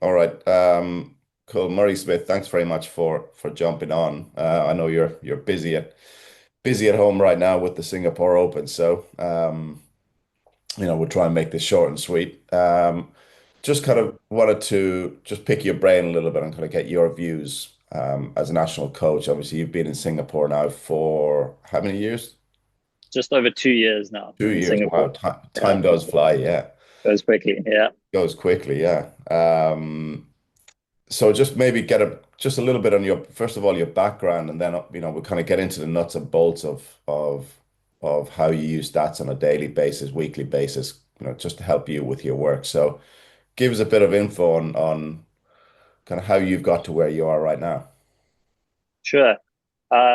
All right. Cool. Murray Smith, thanks very much for jumping on. I know you're busy at home right now with the Singapore Open, so we'll try and make this short and sweet. Just kind of wanted to just pick your brain a little bit and kind of get your views as a national coach. Obviously, you've been in Singapore now for how many years? Just over 2 years now 2 years. Wow, Singapore. time Yeah, does fly. Yeah, goes quickly. Yeah, goes quickly. Yeah. So just maybe get just a little bit on your first of all your background, and then we'll kind of get into the nuts and bolts of how you use stats on a daily basis, weekly basis, just to help you with your work. So give us a bit of info on kind of how you've got to where you are right now. sure.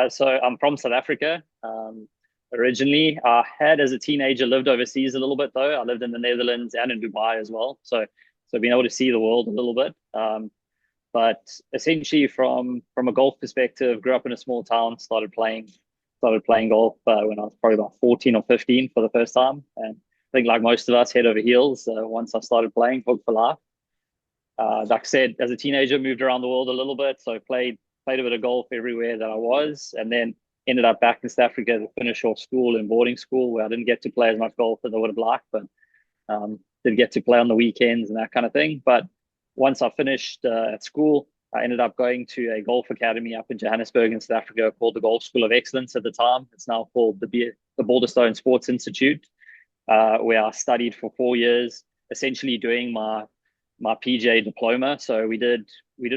So I'm from South Africa. Originally, I had as a teenager lived overseas a little bit though. I lived in the Netherlands and in Dubai as well. So being able to see the world a little bit. But essentially, from a golf perspective, grew up in a small town. Started playing golf when I was probably about 14 or 15 for the first time. And I think like most of us, head over heels once I started playing, hooked for life. Like I said, as a teenager, moved around the world a little bit, so played a bit of golf everywhere that I was, and then ended up back in South Africa to finish off school in boarding school, where I didn't get to play as much golf as I would have liked, but did get to play on the weekends and that kind of thing. But once I finished at school, I ended up going to a golf academy up in Johannesburg in South Africa called the Golf School of Excellence at the time. It's now called the Balderstone Sports Institute, where I studied for 4 years, essentially doing my PGA diploma. So we did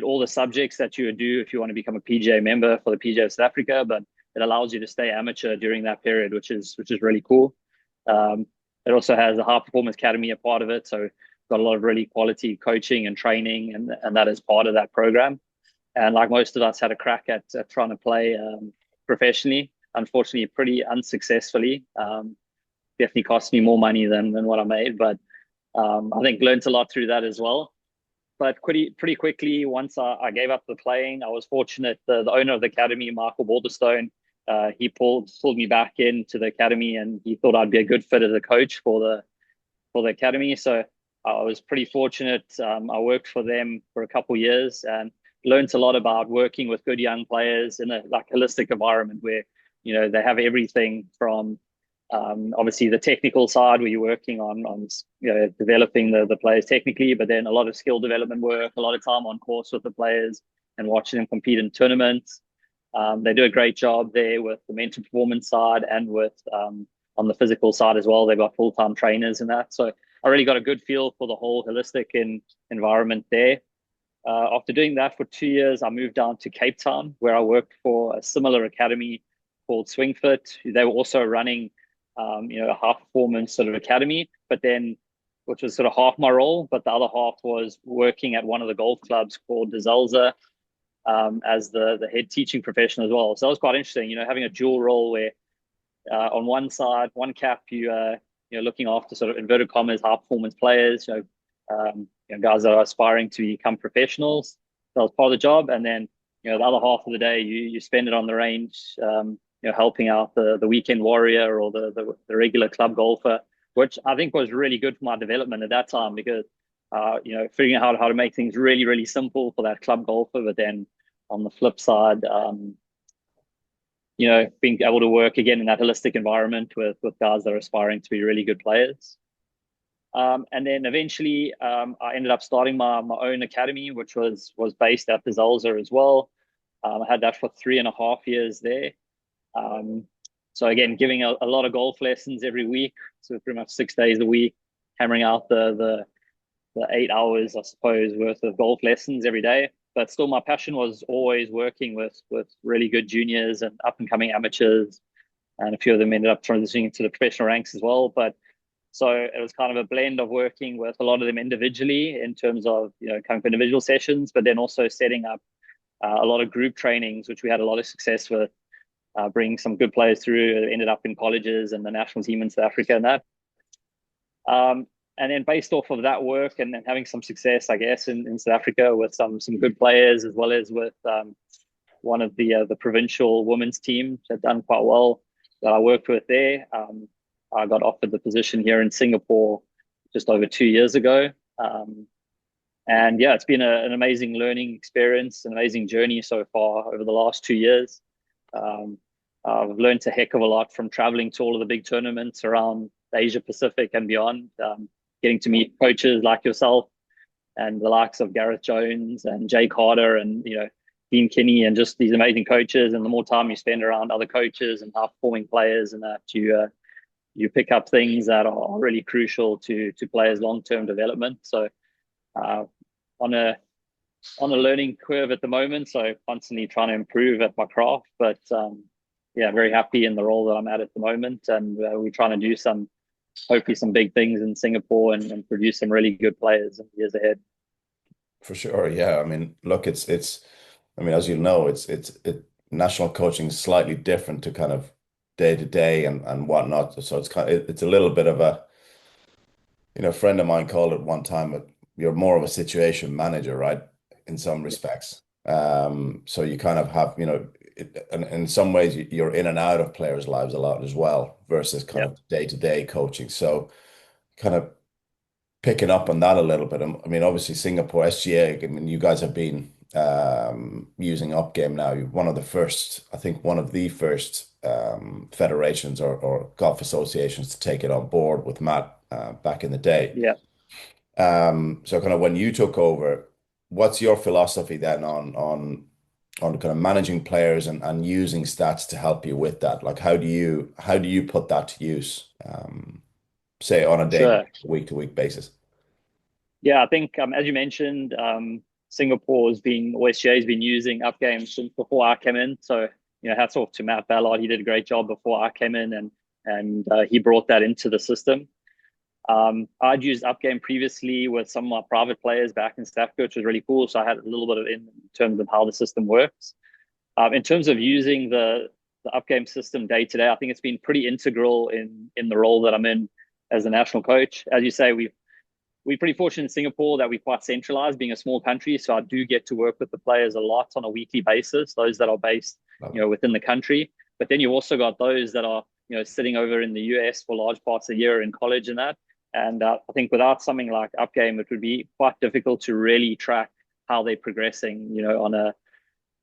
all the subjects that you would do if you want to become a PGA member for the PGA of South Africa, but it allows you to stay amateur during that period, which is really cool. Um, it also has a high performance academy a part of it, so got a lot of really quality coaching and training, and that is part of that program. And like most of us, had a crack at trying to play professionally. Unfortunately, pretty unsuccessfully. Definitely cost me more money than what I made, but I think learned a lot through that as well. But pretty quickly, once I gave up the playing, I was fortunate. The owner of the academy, Michael Balderstone, he pulled me back into the academy, and he thought I'd be a good fit as a coach for the academy. So I was pretty fortunate. I worked for them for a couple of years and learned a lot about working with good young players in a like holistic environment where they have everything from obviously the technical side where you're working on developing the players technically, but then a lot of skill development work, a lot of time on course with the players and watching them compete in tournaments. They do a great job there with the mental performance side and with on the physical side as well. They've got full-time trainers and that. So I really got a good feel for the whole holistic environment there. After doing that for 2 years, I moved down to Cape Town, where I worked for a similar academy called SwingFit. They were also running, a high performance sort of academy, but then, which was sort of half my role, but the other half was working at one of the golf clubs called Dezelza as the head teaching professional as well. So that was quite interesting, having a dual role where on one side, one cap, you're looking after sort of inverted commas high performance players, guys that are aspiring to become professionals. That was part of the job, and then the other half of the day you spend it on the range, helping out the weekend warrior or the regular club golfer, which I think was really good for my development at that time because figuring out how to make things really really simple for that club golfer, but then on the flip side, being able to work again in that holistic environment with guys that are aspiring to be really good players. And then eventually, I ended up starting my own academy, which was based at the Zalza as well. I had that for 3.5 years there. Um, so again, giving a lot of golf lessons every week, so pretty much 6 days a week, hammering out the 8 hours, I suppose, worth of golf lessons every day. But still, my passion was always working with really good juniors and up and coming amateurs, and a few of them ended up transitioning into the professional ranks as well. But so it was kind of a blend of working with a lot of them individually in terms of coming for individual sessions, but then also setting up a lot of group trainings, which we had a lot of success with, bringing some good players through. Ended up in colleges and the national team in South Africa and that. Um, and then based off of that work and then having some success, I guess, in South Africa with some good players as well as with one of the provincial women's teams that done quite well that I worked with there. I got offered the position here in Singapore just over 2 years ago. Um, And yeah, it's been an amazing learning experience, an amazing journey so far over the last 2 years. Um, I've learned a heck of a lot from traveling to all of the big tournaments around Asia Pacific and beyond, getting to meet coaches like yourself and the likes of Gareth Jones and Jay Carter and Dean Kinney and just these amazing coaches. And the more time you spend around other coaches and high performing players, and that you pick up things that are really crucial to players' long term development. So uh, on a learning curve at the moment, so constantly trying to improve at my craft. But yeah, very happy in the role that I'm at the moment, and we're trying to do hopefully some big things in Singapore and produce some really good players in the years ahead. For sure, yeah. I mean, look, I mean, as you know, national coaching is slightly different to kind of day to day and whatnot. So it's a little bit of a, a friend of mine called it one time, you're more of a situation manager, right? In some respects. So you kind of have, and in some ways you're in and out of players' lives a lot as well, versus kind Yeah, of day-to-day coaching. So kind of picking up on that a little bit. I mean, obviously Singapore SGA, I mean, you guys have been using Upgame now. You're one of the first, I think one of the first federations or golf associations to take it on board with Matt back in the day. yeah. So kind of when you took over, what's your philosophy then on kind of managing players and using stats to help you with that? Like how do you put that to use, say on a daily, Sure. week to week basis? Yeah, I think as you mentioned, Singapore's been or SGA has been using Upgame since before I came in. So hats off to Matt Ballard. He did a great job before I came in, and he brought that into the system. I'd used Upgame previously with some of my private players back in South Africa, which was really cool. So I had a little bit of in terms of how the system works. In terms of using the Upgame system day to day, I think it's been pretty integral in the role that I'm in as a national coach. As you say, we're pretty fortunate in Singapore that we're quite centralized, being a small country. So I do get to work with the players a lot on a weekly basis, those that are based, Love it. within the country. But then you also got those that are, sitting over in the US for large parts of the year in college and that. And I think without something like Upgame, it would be quite difficult to really track how they're progressing, on a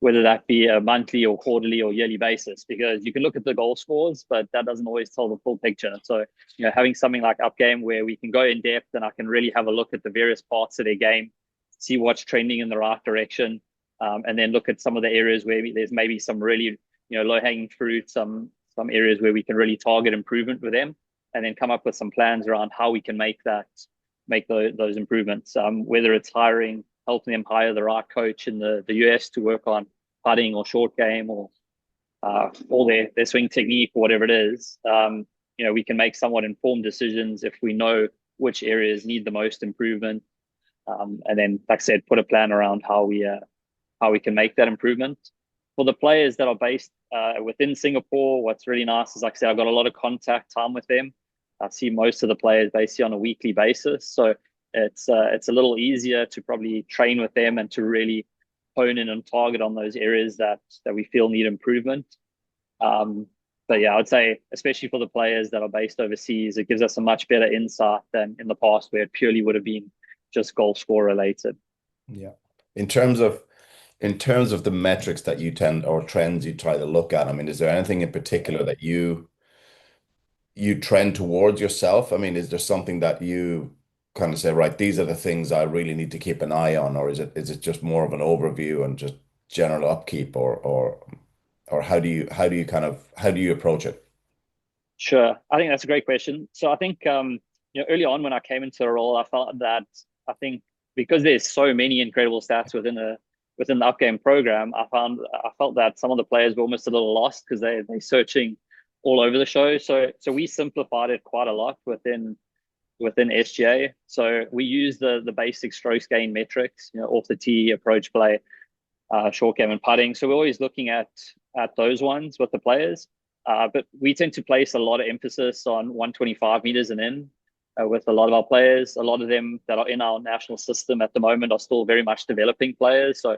whether that be a monthly or quarterly or yearly basis, because you can look at the goal scores, but that doesn't always tell the full picture. So, having something like Upgame where we can go in depth and I can really have a look at the various parts of their game, see what's trending in the right direction, and then look at some of the areas where there's maybe some really, low hanging fruit, some areas where we can really target improvement with them, and then come up with some plans around how we can make those improvements. Whether it's helping them hire the right coach in the US to work on putting or short game or all their swing technique or whatever it is. We can make somewhat informed decisions if we know which areas need the most improvement, and then, like I said, put a plan around how we can make that improvement. For the players that are based within Singapore, what's really nice is, like I said, I've got a lot of contact time with them. I see most of the players basically on a weekly basis, so it's a little easier to probably train with them and to really hone in and target on those areas that we feel need improvement. But yeah, I would say, especially for the players that are based overseas, it gives us a much better insight than in the past where it purely would have been just golf score related. Yeah. In terms of the metrics that you tend or trends you try to look at, I mean, is there anything in particular that you trend towards yourself? I mean, is there something that you kind of say, right, these are the things I really need to keep an eye on, or is it just more of an overview and just general upkeep, or how do you approach it? Sure. I think that's a great question. So I think early on when I came into the role, I felt that I think because there's so many incredible stats within the upgame program, I felt that some of the players were almost a little lost because they're searching all over the show. So we simplified it quite a lot within SGA. So we use the basic strokes gain metrics, off the tee, approach play, short game and putting. So we're always looking at those ones with the players. But we tend to place a lot of emphasis on 125 meters and in with a lot of our players. A lot of them that are in our national system at the moment are still very much developing players. So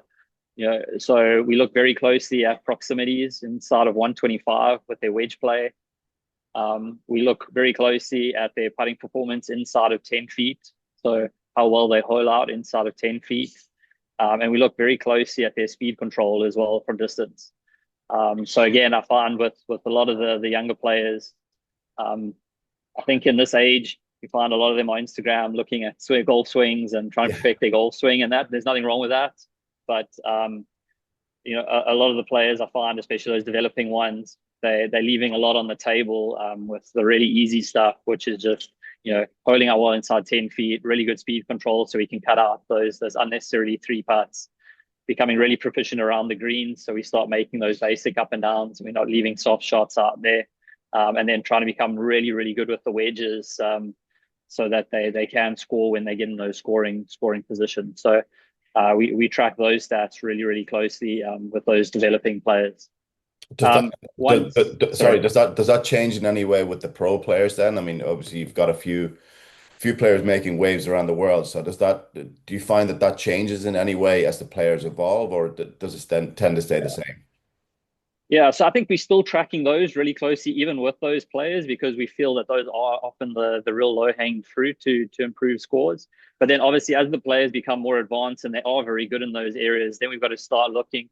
we look very closely at proximities inside of 125 with their wedge play. We look very closely at their putting performance inside of 10 feet. So how well they hole out inside of 10 feet. And we look very closely at their speed control as well from distance. So again, I find with a lot of the younger players, um, I think in this age, you find a lot of them on Instagram looking at golf swings and trying to Yeah. perfect their golf swing, and that there's nothing wrong with that. But a lot of the players I find, especially those developing ones, they're leaving a lot on the table with the really easy stuff, which is just holding our well inside 10 feet, really good speed control, so we can cut out those unnecessarily three putts, becoming really proficient around the greens. So we start making those basic up and downs, and we're not leaving soft shots out there. And then trying to become really, really good with the wedges, so that they can score when they get in those scoring positions. So we track those stats really, really closely with those developing players. Does that, sorry, Sorry. does that change in any way with the pro players then? I mean, obviously you've got a few players making waves around the world. So do you find that that changes in any way as the players evolve, or does it then tend to stay the same? Yeah, so I think we're still tracking those really closely, even with those players, because we feel that those are often the real low hanging fruit to improve scores. But then obviously as the players become more advanced and they are very good in those areas, then we've got to start looking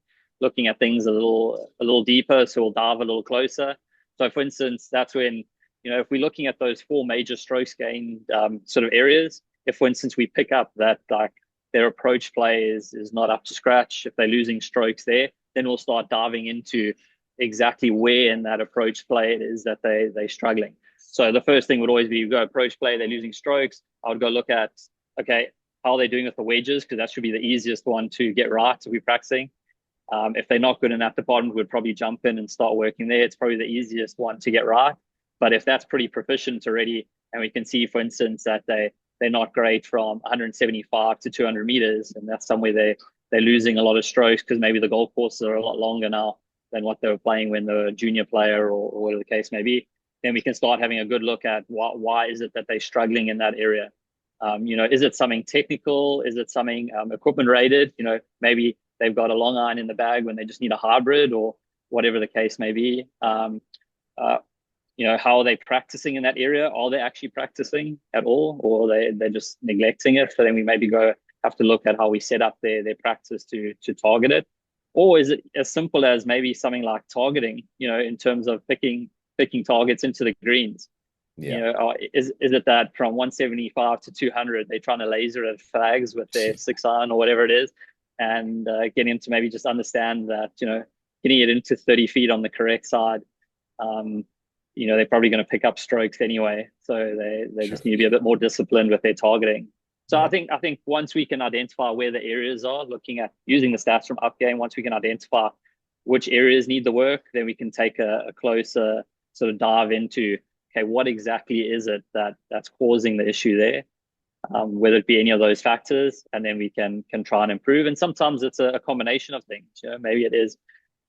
at things a little deeper. So we'll dive a little closer. So for instance, that's when, if we're looking at those four major strokes gain sort of areas, if for instance we pick up that like their approach play is not up to scratch, if they're losing strokes there, then we'll start diving into exactly where in that approach play it is that they're struggling. So the first thing would always be, you go approach play, they're losing strokes. I would go look at, okay, how are they doing with the wedges? Because that should be the easiest one to get right if we're practicing. If they're not good in that department, we'd probably jump in and start working there. It's probably the easiest one to get right. But if that's pretty proficient already, and we can see, for instance, that they're not great from 175 to 200 meters, and that's somewhere they're losing a lot of strokes because maybe the golf courses are a lot longer now than what they were playing when they were a junior player, or whatever the case may be. Then we can start having a good look at why is it that they're struggling in that area. Is it something technical? Is it something equipment rated? Maybe they've got a long iron in the bag when they just need a hybrid, or whatever the case may be. How are they practicing in that area? Are they actually practicing at all, or they're just neglecting it? So then we maybe have to look at how we set up their practice to target it. Or is it as simple as maybe something like targeting, in terms of picking targets into the greens? Yeah. Is it that from 175 to 200, they're trying to laser at flags with their 6 iron or whatever it is, and getting to maybe just understand that, getting it into 30 feet on the correct side, they're probably going to pick up strokes anyway. So they Sure. just need to be a bit more disciplined with their targeting. So Yeah. I think once we can identify where the areas are, looking at using the stats from UpGame, once we can identify which areas need the work, then we can take a closer sort of dive into, okay, what exactly is it that's causing the issue there? Whether it be any of those factors, and then we can try and improve. And sometimes it's a combination of things. Maybe it is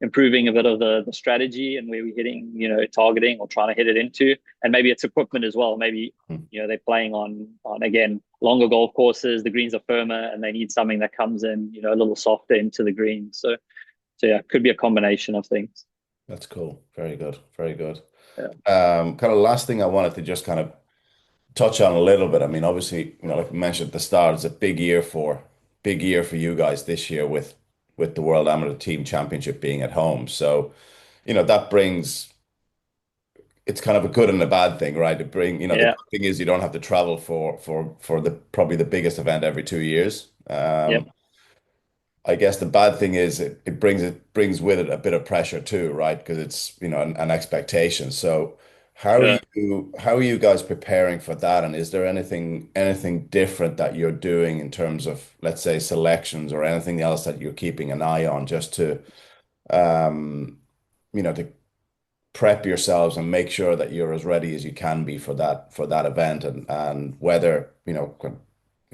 improving a bit of the strategy and where we're hitting, targeting or trying to hit it into, and maybe it's equipment as well. Maybe they're playing on again longer golf courses, the greens are firmer, and they need something that comes in, a little softer into the green. So yeah, it could be a combination of things. That's cool. Very good. Very good. Yeah, Kind of last thing I wanted to just kind of touch on a little bit. I mean, obviously, like we mentioned at the start, it's a big year for you guys this year with the World Amateur Team Championship being at home. So, that brings it's kind of a good and a bad thing, right? The yeah, good thing is you don't have to travel for the probably the biggest event every 2 years. yep, I guess the bad thing is it brings with it a bit of pressure too, right? Because it's, an expectation. So sure. how are you guys preparing for that? And is there anything different that you're doing in terms of, let's say, selections or anything else that you're keeping an eye on just um, to prep yourselves and make sure that you're as ready as you can be for that event, and whether,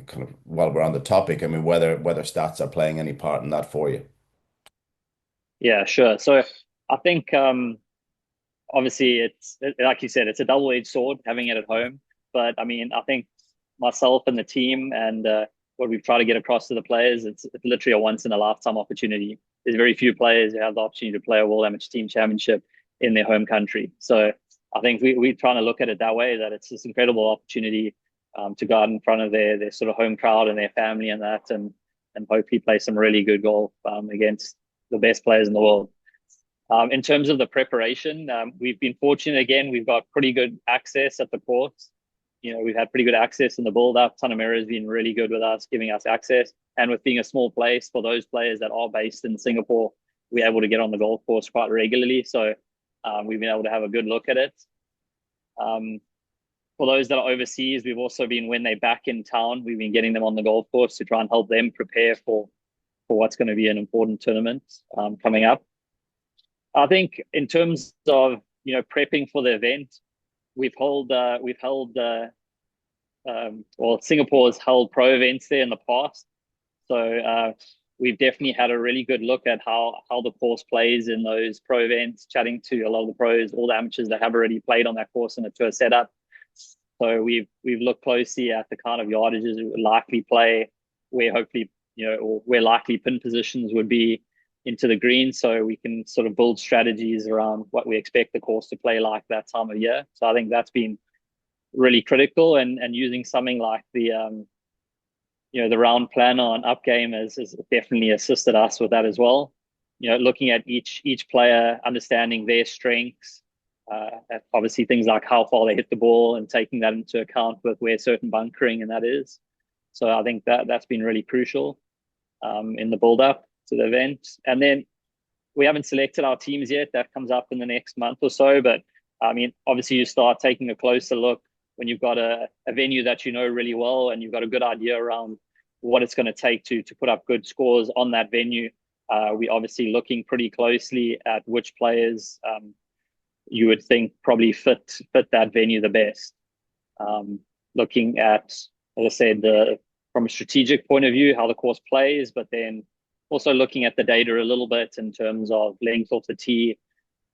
kind of while we're on the topic, I mean, whether stats are playing any part in that for you. Yeah, sure. So I think obviously like you said, it's a double-edged sword having it at home. But I mean, I think myself and the team, and what we've tried to get across to the players, it's literally a once in a lifetime opportunity. There's very few players who have the opportunity to play a World Amateur Team Championship in their home country. So I think we're trying to look at it that way, that it's this incredible opportunity. to go out in front of their sort of home crowd and their family and that, and hopefully play some really good golf against the best players in the world. In terms of the preparation, we've been fortunate again. We've got pretty good access at the courts. We've had pretty good access in the build-up. Tanamera has been really good with us, giving us access. And with being a small place, for those players that are based in Singapore, we're able to get on the golf course quite regularly. So we've been able to have a good look at it. For those that are overseas, we've also been, when they're back in town, we've been getting them on the golf course to try and help them prepare for what's going to be an important tournament coming up. I think in terms of prepping for the event, Singapore has held pro events there in the past, so we've definitely had a really good look at how the course plays in those pro events. Chatting to a lot of the pros, all the amateurs that have already played on that course in a tour setup. So we've looked closely at the kind of yardages we would likely play, where hopefully or where likely pin positions would be into the green, so we can sort of build strategies around what we expect the course to play like that time of year. So I think that's been really critical, and using something like the the round planner on Upgame has definitely assisted us with that as well. Looking at each player, understanding their strengths, obviously things like how far they hit the ball, and taking that into account with where certain bunkering and that is. So I think that's been really crucial in the build up to the event. And then we haven't selected our teams yet. That comes up in the next month or so. But I mean, obviously you start taking a closer look when you've got a venue that you know really well, and you've got a good idea around what it's going to take to put up good scores on that venue. We're obviously looking pretty closely at which players you would think probably fit that venue the best. Looking at, as I said, from a strategic point of view, how the course plays, but then also looking at the data a little bit in terms of length off the tee,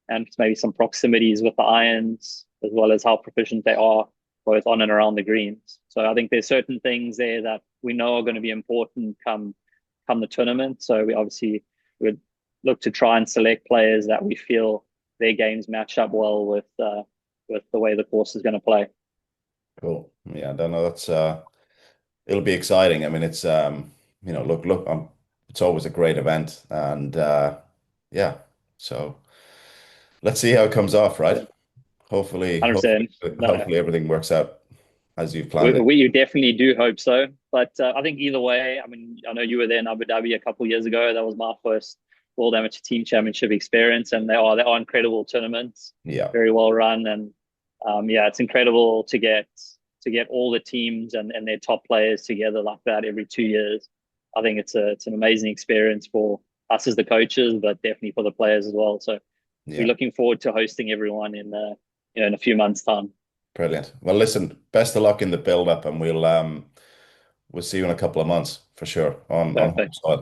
and maybe some proximities with the irons, as well as how proficient they are both on and around the greens. So I think there's certain things there that we know are going to be important come the tournament. So we obviously would look to try and select players that we feel their games match up well with the way the course is going to play. Cool. Yeah, I don't know. That's it'll be exciting. I mean, it's look, it's always a great event, and yeah. So let's see how it comes off, right? Hopefully, 100%. No, hopefully everything works out as you've planned it. we definitely do hope so. But I think either way, I mean, I know you were there in Abu Dhabi a couple of years ago. That was my first World Amateur Team Championship experience, and they are incredible tournaments, Yeah, very well run, and yeah, it's incredible to get all the teams and their top players together like that every 2 years. I think it's an amazing experience for us as the coaches, but definitely for the players as well. So we're yeah. looking forward to hosting everyone in a few months' time. Brilliant. Well, listen, best of luck in the build up, and we'll see you in a couple of months for sure on home Perfect. side.